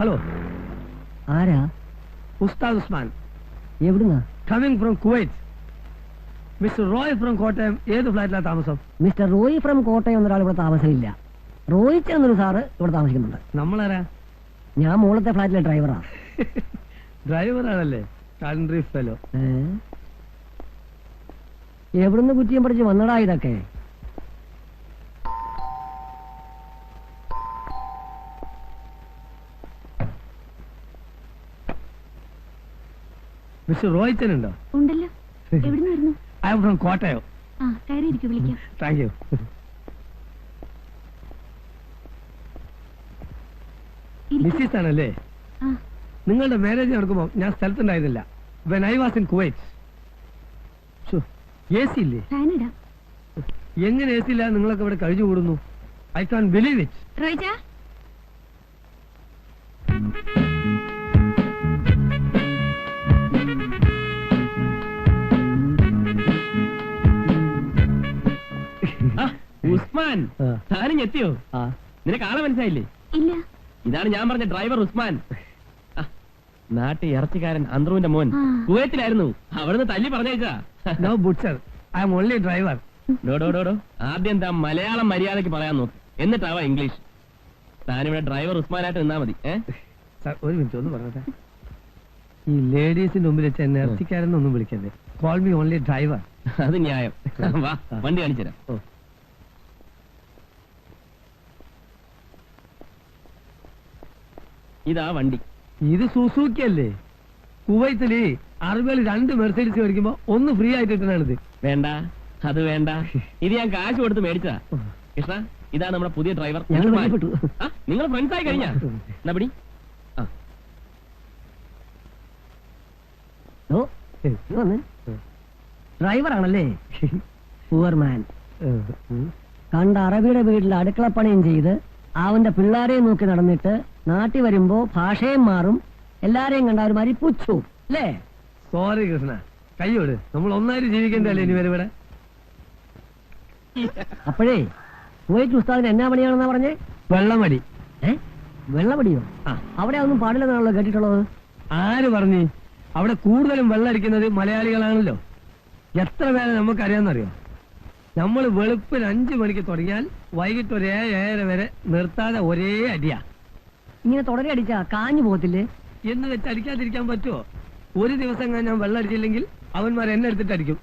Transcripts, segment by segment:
Hello, ആരാ? ഉസ്താദ് ഉസ്മാൻ. എവിടുന്നാ? Coming from Kuwait. Mister Roy from Kottayam ഏത് ഫ്ലാറ്റിലാണ് താമസം? മിസ്റ്റർ റോയ് ഫ്രം കോട്ടയം എന്നൊരാൾ ഇവിടെ താമസമില്ല. റോയിച്ച് എന്നൊരു സാറ് ഇവിടെ താമസിക്കുന്നുണ്ട്. നമ്മളാരാ? ഞാൻ മുകളത്തെ ഫ്ലാറ്റിലെ ഡ്രൈവറാ. ഡ്രൈവറാണല്ലേ? Country fellow. എവിടുന്ന് കുറ്റിയും പഠിച്ച് വന്നടാ ഇതൊക്കെ? മിസ്റ്റർ റോയിച്ചനുണ്ടോ? ഉണ്ടല്ലോ. എവിടുന്നായിരുന്നു? I am from Kottayam. ആ, കയറിയിരിക്കും, വിളിക്കാം. Thank you. മിസ്സിസ് ആണല്ലേ? നിങ്ങളുടെ മാരേജ് നടക്കുമ്പോൾ ഞാൻ സ്ഥലത്തുണ്ടായിരുന്നില്ല. When I was in Kuwait. AC ഇല്ലേ? എങ്ങനെ AC ഇല്ല നിങ്ങളൊക്കെ ഇവിടെ കഴിഞ്ഞു കൂടുന്നു? I can believe it. Usman, താനും എത്തിയോ? നിനക്ക് ആളെ മനസ്സിലായില്ലേ? ഇല്ല. ഇതാണ് ഞാൻ പറഞ്ഞ ഡ്രൈവർ ഉസ്മാൻ. നാട്ടിൽ ഇറച്ചിക്കാരൻ അന്ത്രുവിന്റെ മോൻ കുവൈത്തിലായിരുന്നു. അവിടുന്ന് തല്ലി പറഞ്ഞേച്ചാ. No butcher, I am only driver. ഡോ ആദ്യം എന്താ മലയാളം മര്യാദക്ക് പറയാൻ നോക്ക്, എന്നിട്ടാവാ ഇംഗ്ലീഷ്. താനിവിടെ ഡ്രൈവർ ഉസ്മാനായിട്ട് നിന്നാ മതി. ഒരു മിനിറ്റ് ഒന്ന് പറഞ്ഞേ. ഈ ലേഡീസിന്റെ മുമ്പിൽ വെച്ച് എന്നെ ഇറച്ചിക്കാരെന്നൊന്നും വിളിക്കരുത്. Call me only driver. അത് ന്യായം. വാ, വണ്ടി കാണിച്ചുതരാം. ഇതാ വണ്ടി. ഇത് സുസൂക്കി അല്ലേ? കുവൈത്തില് അറബികൾ 2 മെർസൈഡീസ് മേടിക്കുമ്പോ ഒന്ന് ഫ്രീ ആയിട്ട് കിട്ടണത്. വേണ്ട, അത് വേണ്ട. ഇത് ഞാൻ കാശ് കൊടുത്ത് മേടിച്ചതാ. കൃഷ്ണ, ഇതാണ് നമ്മുടെ പുതിയ ഡ്രൈവർ. നിങ്ങൾ ഫ്രണ്ട്സ് ആയി കഴിഞ്ഞാ? എന്നാ ഡ്രൈവറാണല്ലേ? പൂവർമാൻ. കണ്ട അറബിയുടെ വീട്ടിൽ അടുക്കളപ്പണിയും ചെയ്ത് അവന്റെ പിള്ളേരെയും നോക്കി നടന്നിട്ട് നാട്ടിൽ വരുമ്പോ ഭാഷയും മാറും, എല്ലാരെയും കണ്ട ഒരു മാതിരി പുച്ചു അല്ലേ? സോറി കൃഷ്ണ, കയ്യോട്. നമ്മൾ ഒന്നായിട്ട് ജീവിക്കണ്ടല്ലേ ഇനി വരെ ഇവിടെ. അപ്പോഴേ കുവൈറ്റ് ഉസ്താദിന് എന്നാ പണിയാണെന്നാ പറഞ്ഞേ? വെള്ളമടി. വെള്ളമടിയോ? അവിടെ ഒന്നും പാടില്ലെന്നാണല്ലോ കേട്ടിട്ടുള്ളത്. ആര് പറഞ്ഞു? അവിടെ കൂടുതലും വെള്ളമടിക്കുന്നത് മലയാളികളാണല്ലോ. എത്ര പേരെ നമുക്കറിയാമെന്നറിയോ? നമ്മൾ വെളുപ്പിന് 5 മണിക്ക് തുടങ്ങിയാൽ വൈകിട്ട് ഒരു 7-7:30 വരെ നിർത്താതെ ഒരേ അടിയാ. ഇങ്ങനെ തുടരെ അടിച്ചാ കാഞ്ഞു പോകത്തില്ലേ? എന്ന് വെച്ച് അടിക്കാതിരിക്കാൻ പറ്റുമോ? ഒരു ദിവസം ഞാൻ വെള്ളം അടിച്ചില്ലെങ്കിൽ അവന്മാർ എന്നെ എടുത്തിട്ട് അടിക്കും.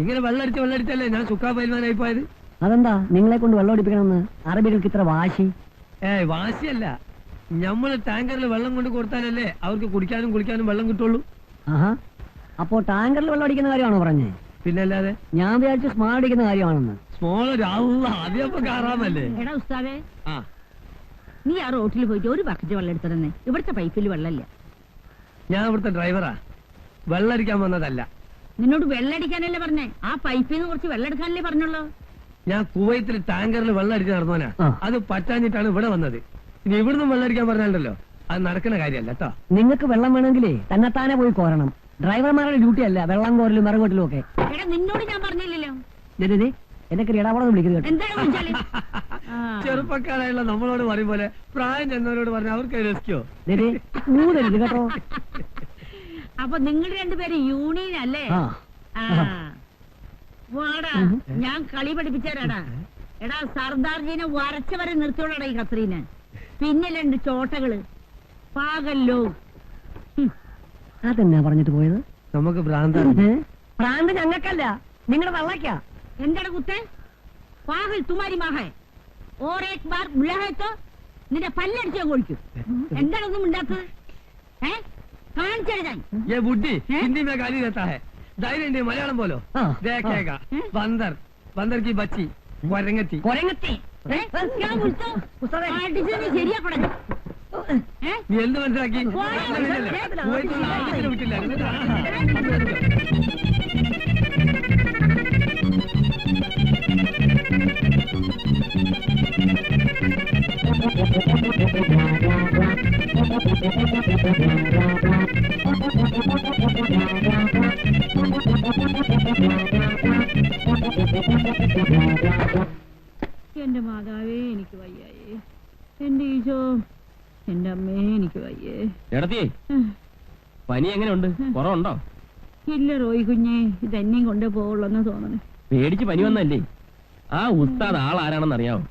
ഇങ്ങനെ വെള്ളമടിച്ചല്ലേ ഞാൻ സുക്കാ പൈൽവാനായി പോയത്. അതെന്താ നിങ്ങളെ കൊണ്ട് വെള്ളം അടിപ്പിക്കണമെന്ന് അറബികൾക്ക് ഇത്ര വാശി? വാശിയല്ല, നമ്മള് ടാങ്കറിൽ വെള്ളം കൊണ്ട് കൊടുത്താലല്ലേ അവർക്ക് കുടിക്കാനും കുളിക്കാനും വെള്ളം കിട്ടുള്ളൂ. ആഹാ, അപ്പോ ടാങ്കറിൽ വെള്ളം അടിക്കുന്ന കാര്യമാണോ പറഞ്ഞേ? പിന്നല്ലാതെ. ഞാൻ വിചാരിച്ചു സ്മാൾ അടിക്കുന്ന കാര്യമാണെന്ന്. സ്മോൾ ആദ്യമൊക്കെ കാറാമല്ലേ? എടാ ഉസ്താദേ, നീ ആ റോട്ടിൽ പോയിട്ട് ഒരു ബക്കറ്റ് വെള്ളം എടുത്തിരുന്നേ. ഇവിടുത്തെ പൈപ്പിൽ വെള്ളമില്ല. ഞാൻ ഇവിടുത്തെ ഡ്രൈവറാ, വെള്ളടിക്കാൻ വന്നതല്ല. നിന്നോട് വെള്ളടിക്കാനല്ലേ പറഞ്ഞേ? ആ പൈപ്പിൽ നിന്ന് കുറച്ച് വെള്ളം എടുക്കാനല്ലേ പറഞ്ഞുള്ളൂ. ഞാൻ കുവൈത്തിൽ ടാങ്കറിൽ വെള്ളം അടിച്ച് നടന്നോനാ. അത് പറ്റാഞ്ഞിട്ടാണ് ഇവിടെ വന്നത്. ഇനി ഇവിടുന്ന് വെള്ളം അടിക്കാൻ പറഞ്ഞാലല്ലോ അത് നടക്കുന്ന കാര്യമല്ല കേട്ടോ. നിങ്ങൾക്ക് വെള്ളം വേണമെങ്കിലേ തന്നെത്താനെ പോയി കോരണം. ഡ്രൈവർമാരുടെ ഡ്യൂട്ടി അല്ല വെള്ളം കോരലും മറകോട്ടിലും ഒക്കെ. നിന്നോട് ഞാൻ പറഞ്ഞില്ലല്ലോ. എന്നെ ഇടാവളം വിളിക്കുന്നത് കേട്ടോ. ചെറുപ്പക്കാരായുള്ള നമ്മളോട് പറയും പോലെ പ്രായം ചെന്നവരോട് പറഞ്ഞ അവർക്ക് രസിക്കോ? കേട്ടോ. അപ്പൊ നിങ്ങൾ രണ്ടുപേരും യൂണിയൻ അല്ലേ? വാടാ, ഞാൻ കളി പഠിപ്പിച്ചാരാടാ. എടാ, സർദാർജീനെ വരച്ച വരെ നിർത്തിയോടാ ഈ ഖത്രീന്. പിന്നെ 2 ചോട്ടകള് പാകല്ലോ. അതെന്നാ പറഞ്ഞിട്ട് പോയത്? നമുക്ക് ഭ്രാന്താണ്. ഭ്രാന്ത് ഞങ്ങൾക്കല്ല, നിങ്ങളുടെ തള്ളക്കാ. എന്താണ് കുത്തേ? പാകൽ തുമാരി മാഹേ ഓർ ഏക് ബാർ ബുലാഹേത്തോ നിന്റെ പല്ലടിച്ച് ഞാൻ കൊഴിക്കും. എന്താണൊന്നും ഉണ്ടാത്തത്? കാണിച്ചെഴുതാൻ ബുദ്ധി ഹിന്ദി മേ ഗാലി ദേത്താ ഹൈ. ധൈര്യം മലയാളം പോലോ ദേഖേഗാ. ബന്ദർ കി ബച്ചി കൊരങ്ങത്തി. ശരിയാക്കണം. നീ എന്ത് മനസ്സിലാക്കി? വിട്ടില്ല. എന്റെ മാതാവേ, എനിക്ക് വയ്യായേ. എന്റെ ഈശോ, എന്റെ അമ്മേ എനിക്ക് വയ്യേ. എടത്തിയേ, പനി എങ്ങനെയുണ്ട്? കുറവുണ്ടോ? ഇല്ല റോയി കുഞ്ഞേ, ഇതെന്നെയും കൊണ്ടേ പോവുള്ളെന്ന് തോന്നണേ. പേടിച്ച് പനി വന്നല്ലേ? ആ ഉസ്താദ് ആളാരാണെന്ന് അറിയാവോ?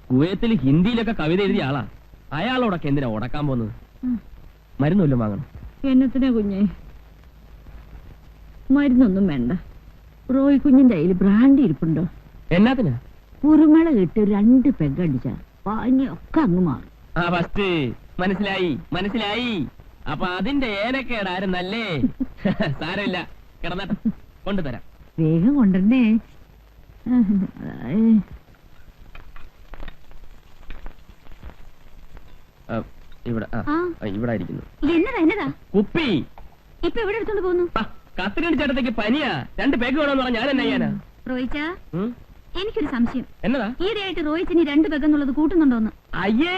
കുവൈത്തിൽ ഹിന്ദിയിലൊക്കെ കവിത എഴുതിയ ആളാ. അയാളോടൊക്കെ എന്തിനാ ഉടക്കാൻ പോകുന്നത്? മരുന്നൊല്ലും വാങ്ങണം. എന്നത്തിനാ കുഞ്ഞേ? മരുന്നൊന്നും വേണ്ട. റോയി കുഞ്ഞിന്റെ കയ്യിൽ ബ്രാൻഡി ഇരിപ്പുണ്ടോ? എന്നാത്തിനാ? കുരുമുളക് ഇട്ട് 2 പെഗടിച്ച പനിയൊക്കെ അങ്ങ് മാറും. ആ ഫസ്റ്റ് മനസ്സിലായി മനസ്സിലായി. അപ്പൊ അതിന്റെ ഏനക്കേടായിരുന്നല്ലേ? സാരമില്ല, കിടന്നട്ടെ, കൊണ്ടുതരാം. വേഗം കൊണ്ടുവരണേ. ഇവിടെ ഇവിടെ ഇരിക്കുന്നു. എന്നതാ എന്നതാ കുപ്പി ഇപ്പൊ എവിടെ എടുത്തോണ്ട് പോകുന്നു? കത്തിരണ്ട് ചേട്ടത്തേക്ക് പനിയാ. 2 പേക്ക് വേണമെന്ന് പറഞ്ഞാൽ ഞാൻ എന്നാ ചെയ്യാനാ? റോയിച്ച, എനിക്കൊരു സംശയം. എന്നതാ? ഈയിടെയായിട്ട് റോയിച്ചിനി 2 പെഗ് എന്നുള്ളത് കൂട്ടുന്നുണ്ടോന്ന്? അയ്യേ,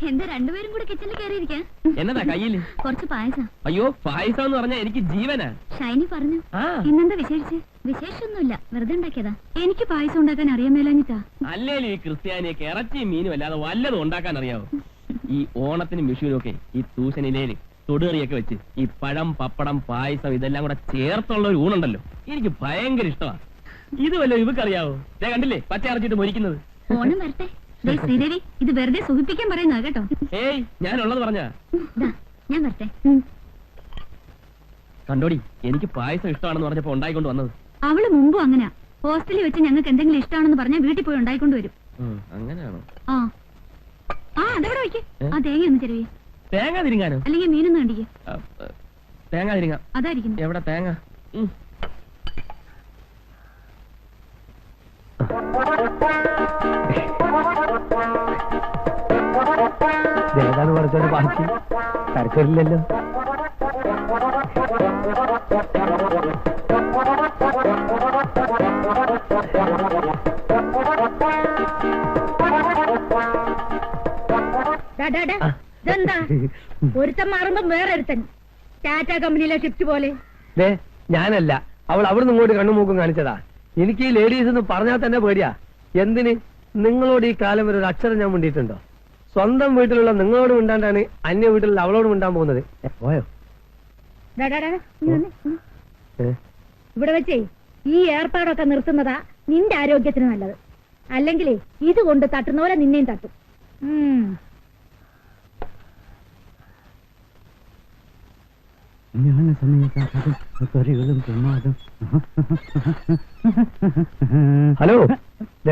എന്താ രണ്ടുപേരും കൂടെ കിച്ചണിൽ കയറിയിരിക്കാ? എന്നതാ കയ്യില്? കുറച്ച് പായസം. അയ്യോ, പായസം എന്ന് പറഞ്ഞാൽ എനിക്ക് ജീവനാ. ഷൈനി പറഞ്ഞു. ഇന്നെന്താ വിശേഷിച്ച്? വിശേഷമൊന്നുമില്ല, വെറുതെ ഉണ്ടാക്കിയതാ. എനിക്ക് പായസം ഉണ്ടാക്കാൻ അറിയാൻ മേലാഞ്ഞിട്ടാ. അല്ലേലും ഈ ക്രിസ്ത്യാനിയൊക്കെ ഇറച്ചിയും മീനും അല്ലാതെ വല്ലതും ഉണ്ടാക്കാൻ അറിയാവോ? ഈ ഓണത്തിനും വിഷുവിനും ഒക്കെ ഈ ട്യൂഷനിലേല് തൊടുകറിയൊക്കെ വെച്ച് ഈ പഴം, പപ്പടം, പായസം ഇതെല്ലാം കൂടെ ചേർത്തുള്ള ഒരു ഊണുണ്ടല്ലോ, എനിക്ക് ഭയങ്കര ഇഷ്ടമാണ്. ഇത് വല്ലോ ഇവക്കറിയാവോ? ദേ കണ്ടില്ലേ പച്ച അരച്ചിട്ട് മൊരിക്കുന്നത്? ഓണം വരട്ടെ. ശ്രീദേവി, ഇത് വെറുതെ സുഖിപ്പിക്കാൻ പറയുന്നതാ കേട്ടോ. ഏയ്, ഞാനുള്ളത് പറഞ്ഞാ. ഞാൻ വരട്ടെ. കണ്ടോടി, എനിക്ക് പായസം ഇഷ്ടമാണെന്ന് പറഞ്ഞപ്പോ ഉണ്ടായിക്കൊണ്ട് വന്നത്. അവള് മുമ്പും അങ്ങനെയാ. ഹോസ്റ്റലിൽ വെച്ച് ഞങ്ങൾക്ക് എന്തെങ്കിലും ഇഷ്ടമാണെന്ന് പറഞ്ഞാൽ വീട്ടിൽ പോയി ഉണ്ടായിക്കൊണ്ട് വരും. അങ്ങനെയാണോ? അതെവിടെ വയ്ക്ക്. ആ തേങ്ങ ഒന്ന് ചെരുവേ. തേങ്ങ തിരിങ്ങാനോ? അല്ലെങ്കിൽ മീനൊന്നും കണ്ടിക്ക്. തേങ്ങ തിരിങ്ങാം. അതായിരിക്കുന്നു. എവിടെ തേങ്ങ? ഏതാണ് പഠിച്ചോണ്ട് ബാക്കി തരക്കില്ലല്ലോ. ഇതെന്താ? ഒരുത്തൻ മാറുമ്പോ വേറൊരുത്തൻ. ടാറ്റ കമ്പനിയിലെ ഷിഫ്റ്റ് പോലെ. ഞാനല്ല, അവൾ അവിടുന്ന് ഇങ്ങോട്ട് കണ്ണുമൂക്കും കാണിച്ചതാ. എനിക്ക് ഈ ലേഡീസ് എന്ന് പറഞ്ഞാൽ തന്നെ പേടിയാ. എന്തിന്? നിങ്ങളോട് ഈ കാലം വരെ ഒരു അക്ഷരം ഞാൻ മിണ്ടിയിട്ടുണ്ടോ? സ്വന്തം വീട്ടിലുള്ള നിങ്ങളോട് മിണ്ടാണ്ടാണ് അന്യ വീട്ടിലുള്ള അവളോട് മിണ്ടാൻ പോകുന്നത്. പോയോ? ഇവിടെ വെച്ചേ ഈ ഏർപ്പാടൊക്കെ നിർത്തുന്നതാ നിന്റെ ആരോഗ്യത്തിന് നല്ലത്. അല്ലെങ്കിലേ ഇത് കൊണ്ട് തട്ടുന്ന പോലെ നിന്നെയും തട്ടും. ഹലോ,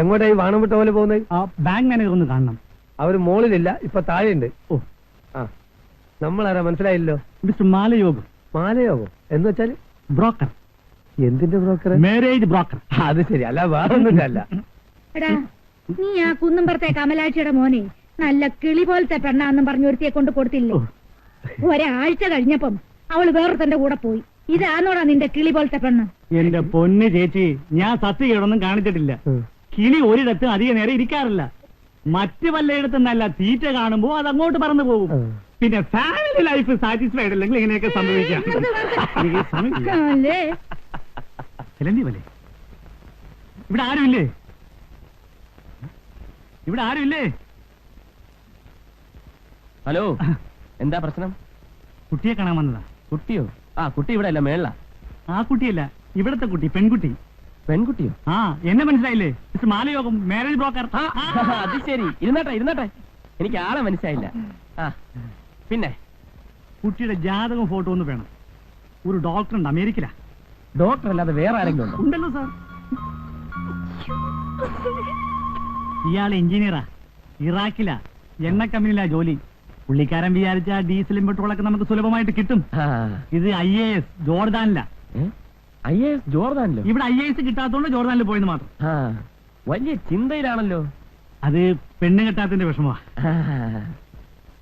എങ്ങോട്ടായി വാണം വിട്ട പോലെ പോകുന്നത്? ബാങ്ക് മാനേജർ ഒന്ന് കാണണം. അവര് മോളിലില്ല, ഇപ്പൊ താഴെയുണ്ട്. ഓ, നമ്മളാരാ മനസ്സിലായില്ലോ? മിസ്റ്റർ മാലയോഗം. മാലയോഗം എന്ന് വെച്ചാല്? ബ്രോക്കർ. എന്തിന്റെ ബ്രോക്കർ? Marriage broker. അത് ശരി, അല്ല വേറൊന്നുമില്ല. എടാ, നീ ആ കുന്നുംപുറത്തെ കമലാക്ഷിയുടെ മോനെ നല്ല കിളി പോലത്തെ പെണ്ണാന്നും പറഞ്ഞു ഒരുത്തിയെ കൊണ്ട് കൊടുത്തില്ലേ? ഒരാഴ്ച കഴിഞ്ഞപ്പം അവള് വേറൊരുത്തന്റെ കൂടെ പോയി. ഇതാന്നോടാ നിന്റെ കിളി പോലത്തെ പെണ്ണ്? എന്റെ പൊന്ന് ചേച്ചി, ഞാൻ സത്യകേടൊന്നും കാണിച്ചിട്ടില്ല. കിളി ഒരിടത്ത് അധിക നേരം ഇരിക്കാറില്ല. മറ്റു വല്ലയിടത്തും നല്ല തീറ്റ കാണുമ്പോ അത് അങ്ങോട്ട് പറന്നു പോകും. പിന്നെ ഫാമിലി ലൈഫ് സാറ്റിസ്ഫൈഡ് അല്ലെങ്കിൽ ഇങ്ങനെയൊക്കെ സംഭവിക്കാം. ഇവിടെ ആരുമില്ലേ? ഇവിടെ ആരുമില്ലേ? ഹലോ, എന്താ പ്രശ്നം? കുട്ടിയെ കാണാൻ വന്നതാ. കുട്ടിയോ? കുട്ടി ഇവിടെ അല്ല, മേള. ആ കുട്ടിയല്ല, ഇവിടത്തെ കുട്ടി, പെൺകുട്ടി. പെൺകുട്ടിയോ? എന്നെ മനസ്സിലായില്ലേ? Mister Malayogam, marriage broker. അത് ശരി. ഇരുന്നട്ടെ, എനിക്ക് ആളെ മനസ്സിലായില്ല. പിന്നെ കുട്ടിയുടെ ജാതകം ഫോട്ടോ ഒന്ന് വേണം. ഒരു ഡോക്ടർ ഉണ്ട്, അമേരിക്കയിലാ. ഡോക്ടർ അല്ലാതെ വേറെ ആരെങ്കിലും ഉണ്ടോ? ഉണ്ടല്ലോ സാർ. ഇയാൾ എഞ്ചിനീയറാ, ഇറാഖിലാ, എണ്ണ കമ്പനിയിലാ ജോലി. പുള്ളിക്കാരൻ വിചാരിച്ച ഡീസലും പെട്രോളൊക്കെ നമുക്ക് സുലഭമായിട്ട് കിട്ടും. ഇത് IAS ജോർദാനിലാ. IAS ജോർദാനിലോ? ഇവിടെ IAS കിട്ടാത്തോണ്ട് ജോർദാനിൽ പോയെന്ന് മാത്രം. വലിയ ചിന്തയിലാണല്ലോ. അത് പെണ്ണ് കെട്ടാത്തിന്റെ വിഷമമാ.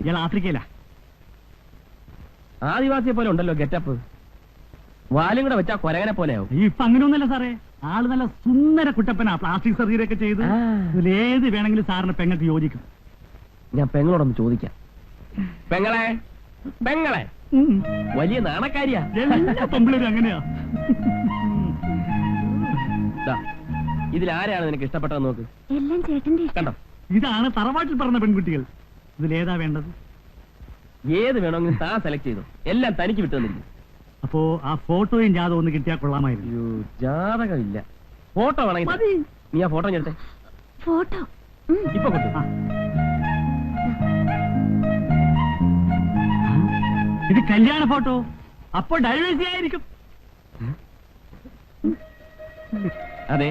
ഇയാൾ ആഫ്രിക്കയിലാ. ആദിവാസിയെ പോലെ ഉണ്ടല്ലോ ഗെറ്റപ്പ്. വാലും കൂടെ വെച്ചാ കൊരകനെ പോലെയാവും. ഇപ്പൊ അങ്ങനെയൊന്നുമല്ല സാറേ. ആള് നല്ല സുന്ദര കുട്ടപ്പനാ. പ്ലാസ്റ്റിക് സർജറി ഒക്കെ ചെയ്ത് ഇതിലേത് വേണമെങ്കിലും സാറിന് പെങ്ങൾക്ക് യോജിക്കും. ഞാൻ പെങ്ങളോടൊന്ന് ചോദിക്കാം. പെങ്ങളെ, വലിയ നാണക്കാരിയാ. എല്ലാ പെമ്പിളരും അങ്ങനെയാ. ഇതിലാരെയാണ് നിനക്ക് ഇഷ്ടപ്പെട്ടത് നോക്ക്. എല്ലാം ചേട്ടന്റെ ഇഷ്ടം. കണ്ടോ, ഇതാണ് തറവാട്ടിൽ പറഞ്ഞ പെൺകുട്ടികൾ. ഇതിലേതാ വേണ്ടത്? ഏത് വേണമെങ്കിലും താൻ സെലക്ട് ചെയ്തു. എല്ലാം തനിക്ക് വിട്ടു തന്നില്ല. അപ്പോ ആ ഫോട്ടോയും ജാതം ഒന്ന് കിട്ടിയാൽ കൊള്ളാമായിരുന്നു. അയ്യോ, ജാതകമില്ല. ഫോട്ടോ വേണമെങ്കിൽ നീ ആ ഫോട്ടോ എടുത്തേ. ഫോട്ടോ ഇപ്പൊ കൊണ്ടു. ഇത് കല്യാണ ഫോട്ടോ. അപ്പൊ ഡൈവേഴ്സി ആയിരിക്കും. അതെ,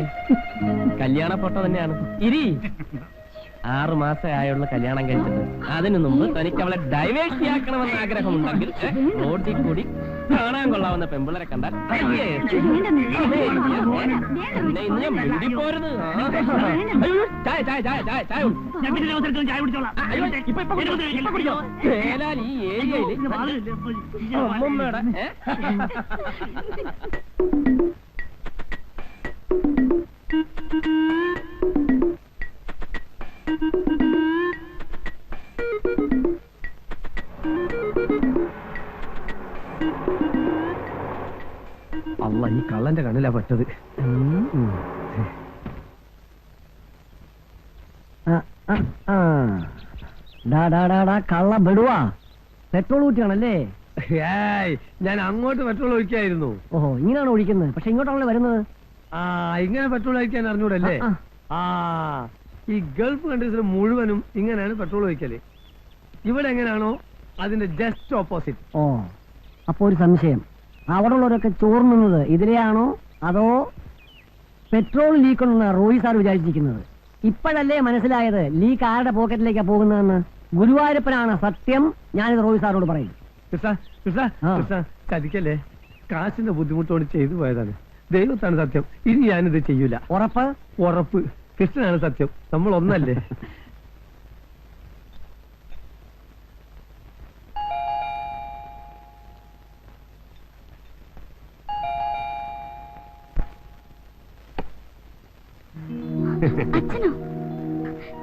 കല്യാണ ഫോട്ടോ തന്നെയാണ്. ഇരി, 6 മാസമേ ആയുള്ള കല്യാണം കഴിച്ചിട്ട് അതിനു മുമ്പ് തനിക്ക് അവളെ ഡൈവേഴ്സ് ആക്കണമെന്ന് ആഗ്രഹമുണ്ടെങ്കിൽ റോഡിൽ കൂടി കാണാൻ കൊള്ളാവുന്ന പെമ്പിളരെ കണ്ടാൽ പോരുത്. ഞാൻ പിന്നെ അവസരത്തിൽ ചായ കുടിച്ചോളാം. ഈ ഏരിയയില് അമ്മമ്മയുടെ അല്ല, ഈ കള്ളന്റെ കണ്ണിലാ പെട്ടത്. കള്ള ബെടുവാ, പെട്രോൾ ഊറ്റിയാണല്ലേ? ഏയ്, ഞാൻ അങ്ങോട്ട് പെട്രോൾ ഒഴിക്കായിരുന്നു. ഓഹോ, ഇങ്ങനെയാണ് ഒഴിക്കുന്നത്. പക്ഷെ ഇങ്ങോട്ടാണല്ലോ വരുന്നത്. ആ, ഇങ്ങനെ പെട്രോൾ ഒഴിക്കാൻ അറിഞ്ഞൂടല്ലേ? ആ, ഈ ഗൾഫ് കൺട്രീസിൽ മുഴുവനും ഇങ്ങനെയാണ് പെട്രോൾ ഒഴിക്കല്. ഇവിടെ എങ്ങനെയാണോ അതിന്റെ ജസ്റ്റ് ഓപ്പോസിറ്റ്. ഓ, അപ്പൊ ഒരു സംശയം, അവിടെ ഉള്ളവരൊക്കെ ചോർന്നുന്നത് ഇതിലെയാണോ അതോ പെട്രോൾ ലീക്ക് ഉണ്ടെന്ന് റോയി സാർ വിചാരിച്ചിരിക്കുന്നത്? ഇപ്പോഴല്ലേ മനസ്സിലായത് ലീക്ക് ആരുടെ പോക്കറ്റിലേക്കാ പോകുന്നതെന്ന്. ഗുരുവായൂരപ്പനാണ് സത്യം. ഞാനിത് റോയി സാറിനോട് പറയും. ചതിക്കല്ലേ, കാശിന്റെ ബുദ്ധിമുട്ടോട് ചെയ്തു പോയതാണ്. ദൈവത്താണ് സത്യം. ഇനി ഞാനിത് ചെയ്യൂല. ഉറപ്പ്? ഉറപ്പ്. കൃഷ്ണനാണ് സത്യം. നമ്മൾ ഒന്നല്ലേ? അച്ഛനോ?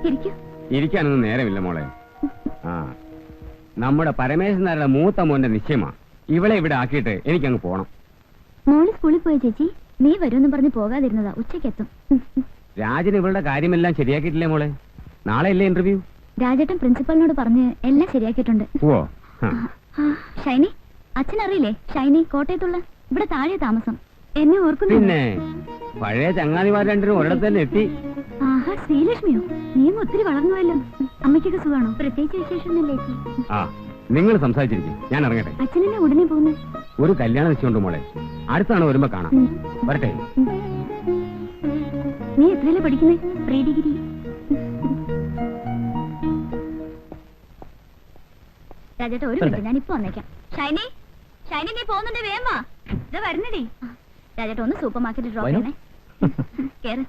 ഇരിക്കൂ. ഇരിക്കാനൊന്നും നേരമില്ല മോളെ. ആ, നമ്മുടെ പരമേശ്വരൻ നായരുടെ മൂത്ത മോന്റെ നിശ്ചയമാ. ഇവളെ ഇവിടെ ആക്കിയിട്ട് എനിക്കങ്ങ് പോണം. മോള് സ്കൂളിൽ പോയ ചേച്ചി, നീ വരുമെന്ന് പറഞ്ഞ് പോകാതിരുന്നതാ. ഉച്ചയ്ക്കെത്തും. രാജന് ഇവളുടെ കാര്യമെല്ലാം ശരിയാക്കിയിട്ടില്ലേ മോളെ? നാളെ അല്ലേ ഇന്റർവ്യൂ? രാജേട്ടൻ പ്രിൻസിപ്പലിനോട് പറഞ്ഞ് എല്ലാം ശരിയാക്കിയിട്ടുണ്ട്. ഓ, ഷൈനി, അച്ഛൻ അറിയില്ലേ? ഷൈനി കോട്ടയത്തുള്ള, ഇവിടെ താഴെ താമസം. എന്നെ ഓർക്കുന്നു? പിന്നെ പഴയ ചങ്ങാതിമാർ രണ്ടിനും ഒരിടത്ത് തന്നെ എത്തി. ആഹാ, ശ്രീലക്ഷ്മിയോ? നീയും ഒത്തിരി വളർന്നുവല്ലോ. അമ്മയ്ക്കൊക്കെ സുഖമാണോ? പ്രത്യേകിച്ച് വിശേഷമൊന്നുമില്ലേ ചേച്ചി? ആ, നിങ്ങൾ സംസാരിച്ചിരിക്കും, ഞാൻ ഇറങ്ങട്ടെ. അച്ഛനെന്നെ ഉടനെ പോകുന്നേ? ഒരു കല്യാണം നിശ്ചയമുണ്ട് മോളെ. അടുത്താണ് വരുമ്പോ കാണാം. വരട്ടെ. നീ എത്രയല്ലേ പഠിക്കുന്നേ? Pre degree. രാജേട്ടാ, ഒരു മിനിറ്റ്, ഞാനിപ്പോ വന്നേക്കാം. ഷൈനി, ഷൈനി, നീ പോകുന്നുണ്ട്? വേമാ, ഇത് വരുന്നടി. രാജേട്ടാ, ഒന്ന് സൂപ്പർ മാർക്കറ്റിൽ ഡ്രോപ്പ് ചെയ്യണേ. കേറ്.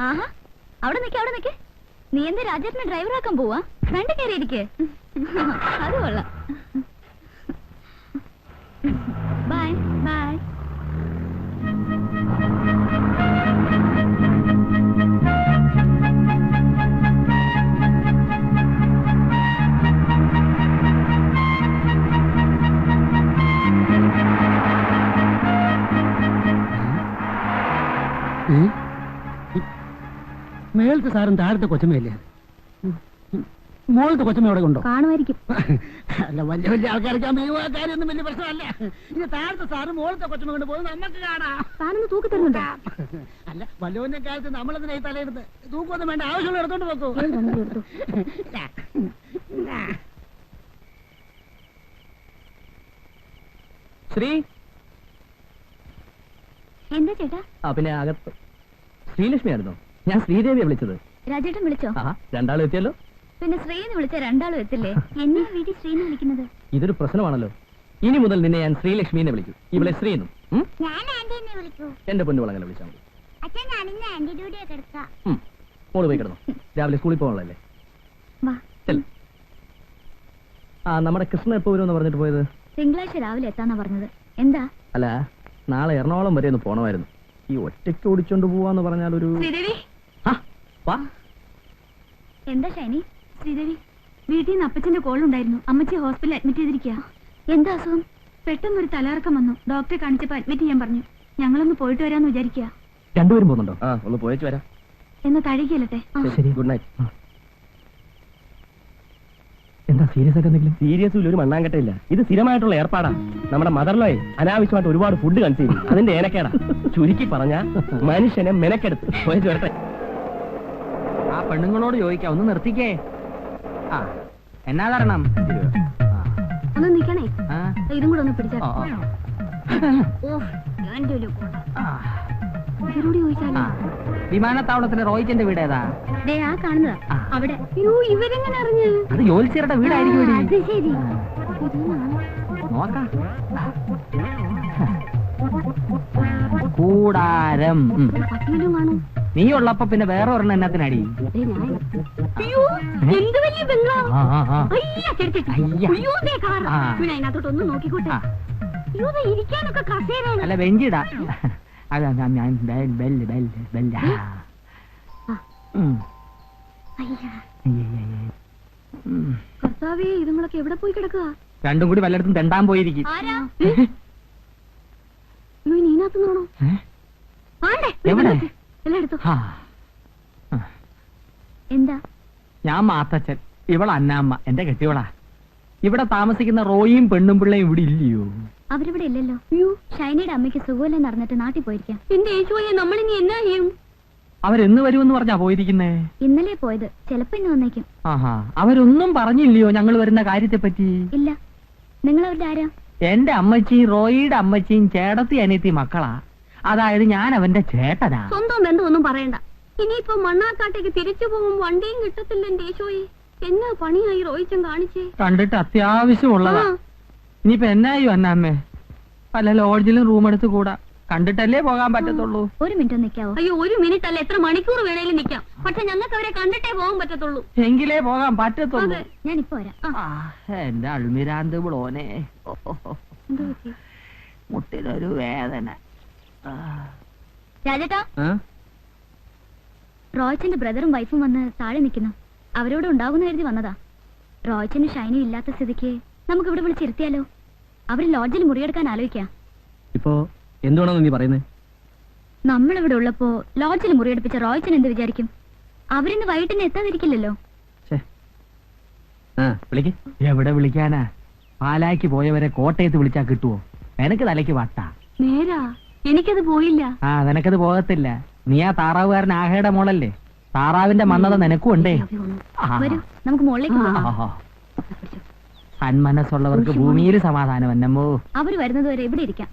ആഹാ, അവിടെ നിൽക്കേ. നീ എന്താ രാജേട്ടനെ ഡ്രൈവറാക്കാൻ പോവാ? ഫ്രണ്ട് കയറിയിരിക്കേ. അത് കൊള്ളാം. Bye bye. മേളത്തെ സാറും താഴത്തെ കൊച്ചമ്മയല്ലേ? മോളത്തെ കൊച്ചമ്മ അവിടെ ഉണ്ടോ? കാണുമായിരിക്കും. അല്ല, വലിയ വലിയ ആൾക്കാർക്ക് കാര്യമൊന്നും വലിയ പ്രശ്നമല്ല. ഇത് താഴത്തെ സാറും മോളത്തെ കൊച്ചമ്മ കൊണ്ട് പോകുന്നത് നമുക്ക് കാണാം. സാറിന് തൂക്കി തരുന്നുണ്ടോ? അല്ല, വല്ലോന്റെ കാലത്ത് നമ്മളെന്തിനാ ഈ തലയെടുത്ത്? തൂക്കൊന്നും വേണ്ട, ആവശ്യമുള്ള എടുത്തോണ്ട് പോക്കൂ. ശ്രീ. എന്താ ചേട്ടാ? പിന്നെ അകത്ത് ശ്രീലക്ഷ്മി ആയിരുന്നോ? ഞാൻ ശ്രീദേവിയെ വിളിച്ചത്. രാജേട്ടൻ വിളിച്ചോ? രണ്ടാളും എത്തിയല്ലോ. പിന്നെ ശ്രീന്ന് വിളിച്ച രണ്ടാളും എത്തില്ലേ? എന്നെ വീട്ടിൽ ശ്രീന്ന് വിളിക്കുന്നത് ഇതൊരു പ്രശ്നമാണല്ലോ. ഇനി മുതൽ നിന്നെ ഞാൻ ശ്രീലക്ഷ്മിനെ വിളിക്കും. ഇവളെ ശ്രീന്നും. എന്റെ പൊന്നുവളങ്ങനെ വിളിച്ചാൽ മതി. മോള് പോയി കിടന്നു. രാവിലെ സ്കൂളിൽ പോകാനുള്ളല്ലേ? നമ്മുടെ കൃഷ്ണ എപ്പോ വരുമെന്ന് പറഞ്ഞിട്ട് പോയത്? തിങ്കളാഴ്ച രാവിലെ എത്താന്നാ പറഞ്ഞത്. എന്താ? അല്ല, നാളെ എറണാകുളം വരെ ഒന്ന് പോണമായിരുന്നു. ഈ ഒറ്റയ്ക്ക് ഓടിച്ചോണ്ട് പോവാന്ന് പറഞ്ഞാൽ ഒരു... എന്താ ഷൈനി? ശ്രീദേവി, വീട്ടിൽ നിന്ന് അപ്പച്ചന്റെ കോളുണ്ടായിരുന്നു. അമ്മച്ചി ഹോസ്പിറ്റലിൽ അഡ്മിറ്റ് ചെയ്തിരിക്കുക. എന്താ അസുഖം? പെട്ടെന്നൊരു തലകറക്കം വന്നു. ഡോക്ടറെ കാണിച്ചപ്പോ അഡ്മിറ്റ് ചെയ്യാൻ പറഞ്ഞു. ഞങ്ങളൊന്ന് പോയിട്ട് വരാന്ന് വിചാരിക്കുക. രണ്ടുപേരും പോകുന്നുണ്ടോ? ഒന്ന് പോയിട്ട് വരാം. എന്ന് തഴിക്കലട്ടെ. ശരി, ഗുഡ് നൈറ്റ്. എന്താ സീരിയസ് ആയിട്ട് എന്തെങ്കിലും? സീരിയസ് ഒരു മണ്ണാങ്കട്ടയില്ല. ഇത് സ്ഥിരമായിട്ടുള്ള ഏർപ്പാടാ. നമ്മുടെ മദർലോയെ അനാവശ്യമായിട്ട് ഒരുപാട് ഫുഡ് കൺസ്യൂം ചെയ്യും. അതിന്റെ ഏനക്കേടാ. ചുരുക്കി പറഞ്ഞ മനുഷ്യനെ മെനക്കെടുത്ത് വരട്ടെ. ആ പെണ്ണുങ്ങളോട് ചോദിക്കാം, ഒന്ന് നിർത്തിക്കേ. ആ എന്നാ തരണം? ഒന്ന് നിക്കണേ, ആ, ഇതും കൂടെ ഒന്ന് പിടിച്ചാ. ഓ, ഓ. ഓ, എന്റെ ഒരു കൊട. ആ, ഇവരോട് ചോദിച്ചാലോ? ആ. വിമാനത്താവളത്തിലെ റോയിച്ചന്റെ വീട് ഏതാ? ദേ ആ കാണുന്നതാ. ആ. അവിടെ. അയ്യോ, ഇവരെങ്ങനെ അറിഞ്ഞു? അത് ജോലിച്ചേരുടെ വീടായിരിക്കും. അത് ശരി. നോക്കാം. കൂടാരം. പട്ടിയിലും കാണും. നീ ഉള്ളപ്പോ പിന്നെ വേറെ ഒരെണ്ണം എന്നത്തിനടി? അയ്യോ, എന്ത് വലിയ ബംഗ്ലാവ്. ആ, ആ, ആ. അയ്യ, ചെറുച്ചേച്ചി. അയ്യ. അയ്യോ, ദേ കാറ്. ആ. പിന്നെ അതിനകത്തോട്ട് ഒന്ന് നോക്കിക്കോട്ടെ. ആ. അയ്യോ, ദേ ഇരിക്കാനൊക്കെ കസേരയാണ്. അല്ല, വെഞ്ചിടാ. അതാ ഞാൻ ബെല്ല്. അയ്യ, കർത്താവേ, ഇതുങ്ങളൊക്കെ എവിടെ പോയി കിടക്കുക? രണ്ടും കൂടി വല്ലയിടത്തും തെണ്ടാൻ പോയിരിക്കും. ആരാ? അയ്യോ, നീനകത്ത് നോണോ? ആണ്ടേ, എവിടെ? എല്ലായിടത്തും. ആ. എന്താ? ഞാൻ മാത്തച്ഛൻ, ഇവൾ അന്നാമ്മ, എന്റെ കെട്ടിയോളാ. ഇവിടെ താമസിക്കുന്ന റോയിയും പെണ്ണും പിള്ളയും ഇവിടെ ഇല്ലയോ? അവരിവിടെ ഇല്ലല്ലോ. അയ്യോ, ഷൈനയുടെ അമ്മയ്ക്ക് സുഖമില്ലെന്ന് അറിഞ്ഞിട്ട് നാട്ടിൽ പോയിരിക്കാം. എന്റെ യേശുവേ, നമ്മളിനി എന്നാ ചെയ്യും? അവരെന്ന് വരുമെന്ന് പറഞ്ഞാ പോയിരിക്കുന്നേ? ഇന്നലെ പോയത്, ചിലപ്പോ ഇന്ന് വന്നേക്കും. ആഹാ, അവരൊന്നും പറഞ്ഞില്ലയോ ഞങ്ങൾ വരുന്ന കാര്യത്തെ പറ്റി? ഇല്ല. നിങ്ങൾ അവരുടെ ആരാ? എന്റെ അമ്മച്ചിയും റോയിയുടെ അമ്മച്ചിയും ചേട്ടത്തി അനിയത്തി മക്കളാ. അതായത് ഞാൻ അവന്റെ ചേട്ടനാ. സ്വന്തം ബന്ധമൊന്നും പറയണ്ട. ഇനിയിപ്പോ മണ്ണാർക്കാട്ടേക്ക് തിരിച്ചു പോകും വണ്ടിയും കിട്ടത്തില്ല. എന്റെ യേശുവേ, എന്നാ പണിയായി റോയിച്ചൻ കാണിച്ചേ? കണ്ടിട്ട് അത്യാവശ്യമുള്ളതാ. ഇനിയിപ്പോ എന്നായോ അന്നാമ്മേ? പല ലോഡ്ജിലും റൂം എടുത്ത് കൂടാ. കണ്ടിട്ടല്ലേ പോകാൻ പറ്റത്തുള്ളൂ. ഒരു മിനിറ്റ് നിൽക്കാവോ? അയ്യോ, ഒരു മിനിറ്റ് അല്ല, എത്ര മണിക്കൂർ വേണേലും നിൽക്കാം. പക്ഷെ ഞങ്ങൾക്ക് അവരെ കണ്ടിട്ടേ പോകാൻ പറ്റത്തുള്ളൂ. എങ്കിലേ പോകാൻ പറ്റത്തുള്ളൂ. ഞാനിപ്പോ വരാം. എന്റെ അൾമിരാന്ത് ബ്ലോനെ, മുട്ടിനൊരു വേദന. രാജേട്ടാ, റോയ്ച്ചന്റെ ബ്രദറും വൈഫും വന്ന് താഴെ നിൽക്കുന്നു. അവരോട് ഉണ്ടാകുന്ന കരുതി വന്നതാ. റോയ്ച്ചന് ഷൈനി ഇല്ലാത്ത സ്ഥിതിക്ക് നമുക്ക് ഇവിടെ വിളിച്ചിരുത്തിയാലോ? അവര് ലോഡ്ജിൽ മുറിയെടുക്കാൻ ആലോചിക്കാം. ഇപ്പോ എന്തുകൊണ്ടാണ് നീ പറയുന്നത്? നമ്മളിവിടെ ഉള്ളപ്പോ ലോഡ്ജിൽ മുറിയെടുപ്പിച്ച റോയ്ച്ചൻ എന്ത് വിചാരിക്കും? അവരിന്ന് വൈകിട്ടിന് എത്താതിരിക്കില്ലല്ലോ. എവിടെ വിളിക്കാനാ? പാലായ്ക്ക് പോയവരെ കോട്ടയത്ത് വിളിച്ചാ കിട്ടുവോ? നിനക്ക് തലയ്ക്ക് വട്ടാ. നേരാ, എനിക്കത് പോയില്ല. ആ, നിനക്കത് പോകത്തില്ല. നീ ആ താറാവുകാരൻ ആഹയുടെ മോളല്ലേ? താറാവിന്റെ മന്നത നിനക്കും ഉണ്ടേ. വരൂ, നമുക്ക് മുകളിലേക്ക് പോകാം. സന്മനസ്സുള്ളവർക്ക് ഭൂമിയിൽ സമാധാനം എന്നമ്മോ. അവര് വരുന്നത് വരെ ഇവിടെ ഇരിക്കാം.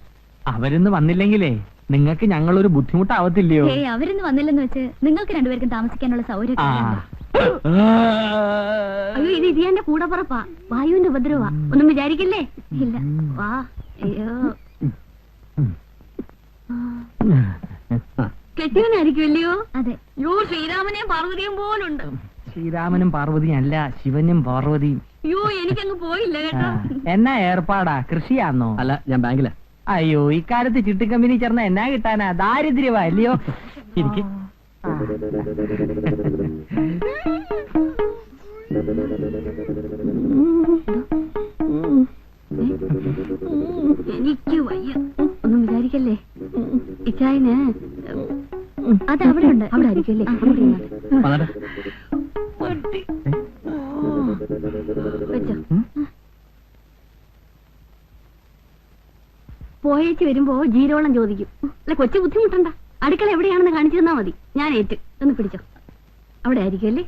അവരിന്ന് വന്നില്ലെങ്കിലേ നിങ്ങൾക്ക് ഞങ്ങളൊരു ബുദ്ധിമുട്ടാവത്തില്ലയോ? അവരിന്ന് വന്നില്ലെന്ന് വെച്ച് നിങ്ങൾക്ക് രണ്ടുപേർക്കും താമസിക്കാനുള്ള സൗകര്യം. അയ്യോ, ഇത് ഇതിയാന്റെ കൂടപ്പുറപ്പാ. വായുവിന്റെ ഉപദ്രവാ. ഒന്നും വിചാരിക്കില്ലേ? ഇല്ല, വാ. അയ്യോ, കെട്ടിയവനായിരിക്കുമല്ലയോ? അതെ. യോ, ശ്രീരാമനെയും പാർവതിയും പോലുണ്ട്. ശ്രീരാമനും പാർവതിയും അല്ല, ശിവനും പാർവതിയും. അയ്യോ, എനിക്കങ്ങ് പോയില്ല കേട്ടോ. എന്നാ ഏർപ്പാടാ? കൃഷിയാന്നോ? അല്ല, ഞാൻ ബാങ്കിലാ. അയ്യോ, ഇക്കാലത്ത് ചിട്ടിക്കമ്പനി ചേർന്ന എന്നാ കിട്ടാനാ? ദാരിദ്ര്യവാ അല്ലയോ? എനിക്ക് എനിക്ക് വയ്യ. ഒന്നും വിചാരിക്കല്ലേ. ഇച്ചായന് അത് അവിടെ ഉണ്ട്. അവിടെ ആയിരിക്കുമല്ലേ? വെച്ചോ. പോയേച്ച് വരുമ്പോ ജീരോളം ചോദിക്കും. അല്ല, കൊച്ചു ബുദ്ധിമുട്ടണ്ട. അടുക്കള എവിടെയാണെന്ന് കാണിച്ചു തന്നാ മതി. ഞാൻ ഏറ്റ് ഒന്ന് പിടിച്ചോ. അവിടെ ആയിരിക്കും അല്ലേ?